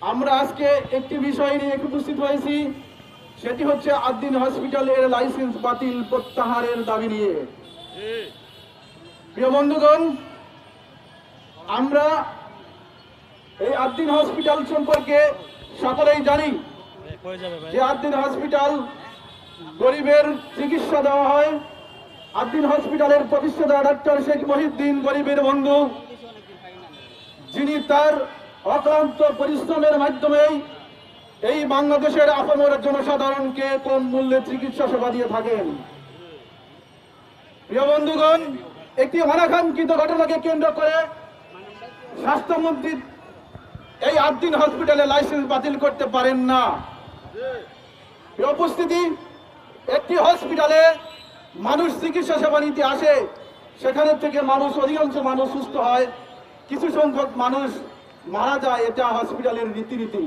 আমরা আজকে একটি বিষয় নিয়ে উপস্থিত হয়েছি, সেটি হচ্ছে আদ্দিন হসপিটালের লাইসেন্স বাতিল প্রত্যাহারের দাবি নিয়ে। প্রিয় বন্ধুগণ, আমরা এই আদ্দিন হসপিটাল সম্পর্কে সকলেই জানি যে আদ্দিন হসপিটাল গরিবের চিকিৎসা দেওয়া হয়। আদ্দিন হসপিটালের প্রতিষ্ঠাতা ডাক্তার শেখ মহিউদ্দিন গরিবের বন্ধু, যিনি তার অক্লান্ত পরিশ্রমের মাধ্যমেই এই বাংলাদেশের আপামর জনসাধারণকে কম মূল্যে চিকিৎসা সেবা দিয়ে থাকেন। প্রিয় বন্ধুগণ, একটি অনাকাঙ্ক্ষিত ঘটনাকে কেন্দ্র করে স্বাস্থ্যমন্ত্রী এই আদ্দিন হসপিটালে লাইসেন্স বাতিল করতে পারেন না। উপস্থিতি, একটি হসপিটালে মানুষ চিকিৎসা সেবা নিতে আসে, সেখানে থেকে অধিকাংশ মানুষ সুস্থ হয়, কিছু সংখ্যক মানুষ মারা যায়। এটা হসপিটালের রীতিনীতি।